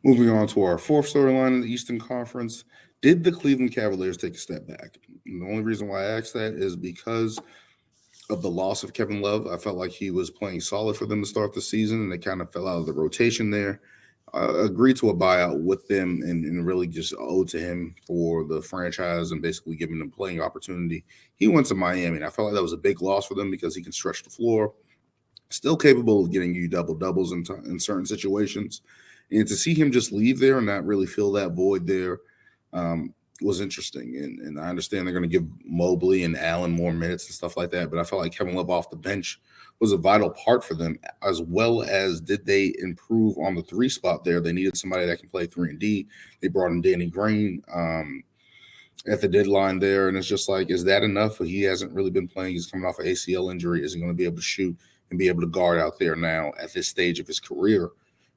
Moving on to our fourth storyline in the Eastern Conference. Did the Cleveland Cavaliers take a step back? And the only reason why I asked that is because of the loss of Kevin Love. I felt like he was playing solid for them to start the season, and they kind of fell out of the rotation there. Agreed to a buyout with them and really just owed to him for the franchise and basically giving them playing opportunity. He went to Miami, and I felt like that was a big loss for them because he can stretch the floor, still capable of getting you double doubles in certain situations. And to see him just leave there and not really fill that void there was interesting. And I understand they're going to give Mobley and Allen more minutes and stuff like that, but I felt like Kevin Love off the bench was a vital part for them, as well as did they improve on the three spot there. They needed somebody that can play 3 and D. They brought in Danny Green at the deadline there, and it's just like, is that enough? He hasn't really been playing. He's coming off an ACL injury. Isn't going to be able to shoot and be able to guard out there now at this stage of his career.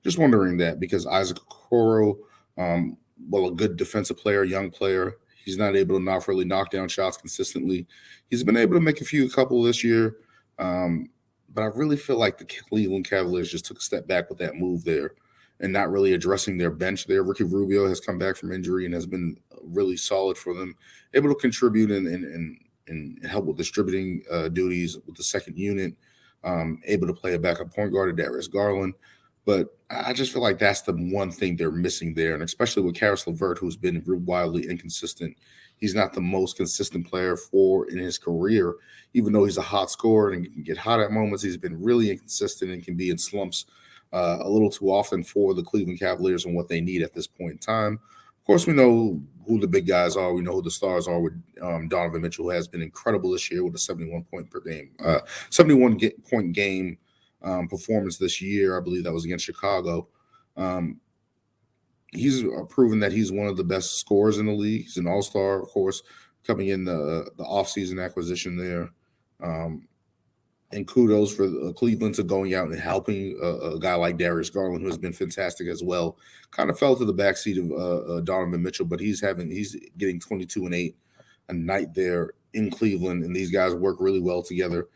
Just wondering that because Isaac Okoro, a good defensive player, young player, he's not able to really knock down shots consistently. He's been able to make a couple this year, but I really feel like the Cleveland Cavaliers just took a step back with that move there and not really addressing their bench there. Ricky Rubio has come back from injury and has been really solid for them, able to contribute and help with distributing duties with the second unit, able to play a backup point guard, Darius Garland. But I just feel like that's the one thing they're missing there, and especially with Karis LeVert, who's been real wildly inconsistent. He's not the most consistent player in his career, even though he's a hot scorer and can get hot at moments. He's been really inconsistent and can be in slumps a little too often for the Cleveland Cavaliers and what they need at this point in time. Of course, we know who the big guys are. We know who the stars are with Donovan Mitchell, who has been incredible this year with a 71 point per game, 71 point game performance this year. I believe that was against Chicago. He's proven that he's one of the best scorers in the league. He's an all-star, of course, coming in the offseason acquisition there. And kudos for Cleveland to going out and helping a guy like Darius Garland, who has been fantastic as well. Kind of fell to the backseat of Donovan Mitchell, but he's getting 22 and 8 a night there in Cleveland, and these guys work really well together.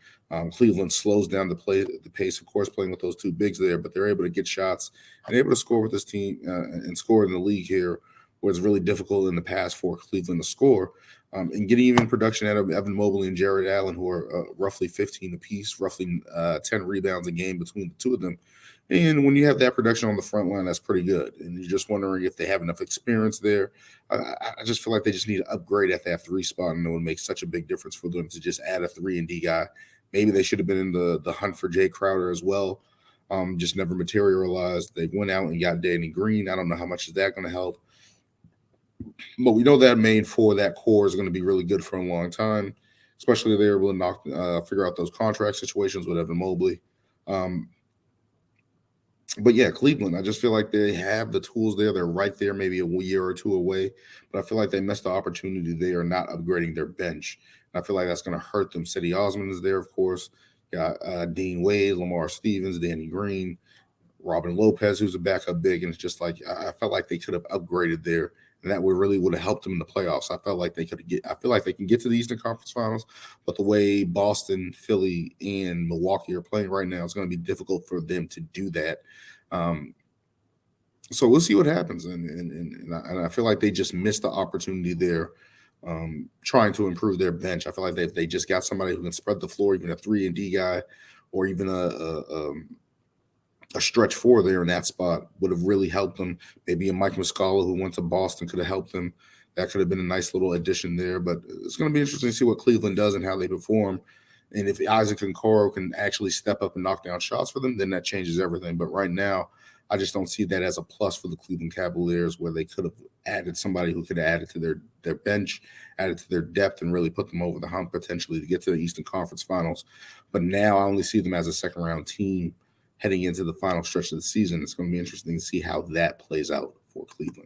Cleveland slows down the pace, of course, playing with those two bigs there, but they're able to get shots and able to score with this team and score in the league here, where it's really difficult in the past for Cleveland to score. And getting even production out of Evan Mobley and Jared Allen, who are roughly 15 apiece, roughly 10 rebounds a game between the two of them. And when you have that production on the front line, that's pretty good. And you're just wondering if they have enough experience there. I just feel like they just need to upgrade at that three spot, and it would make such a big difference for them to just add a 3 and D guy. Maybe they should have been in the hunt for Jay Crowder as well. Just never materialized. They went out and got Danny Green. I don't know how much is that going to help. But we know that main four, that core is going to be really good for a long time, especially if they're able to figure out those contract situations with Evan Mobley. But yeah, Cleveland, I just feel like they have the tools there. They're right there, maybe a year or two away. But I feel like they missed the opportunity. They are not upgrading their bench. And I feel like that's going to hurt them. Cedi Osman is there, of course. Got Dean Wade, Lamar Stevens, Danny Green, Robin Lopez, who's a backup big. And it's just like I felt like they could have upgraded there. And that would have helped them in the playoffs. I felt like they could get. I feel like they can get to the Eastern Conference Finals, but the way Boston, Philly, and Milwaukee are playing right now, it's going to be difficult for them to do that. So we'll see what happens, and I feel like they just missed the opportunity there, trying to improve their bench. I feel like they just got somebody who can spread the floor, even a 3 and D guy, or even a stretch four there in that spot would have really helped them. Maybe a Mike Muscala who went to Boston could have helped them. That could have been a nice little addition there. But it's going to be interesting to see what Cleveland does and how they perform. And if Isaac and Coro can actually step up and knock down shots for them, then that changes everything. But right now, I just don't see that as a plus for the Cleveland Cavaliers, where they could have added somebody who could have added to their bench, added to their depth, and really put them over the hump potentially to get to the Eastern Conference Finals. But now I only see them as a second-round team heading into the final stretch of the season. It's going to be interesting to see how that plays out for Cleveland.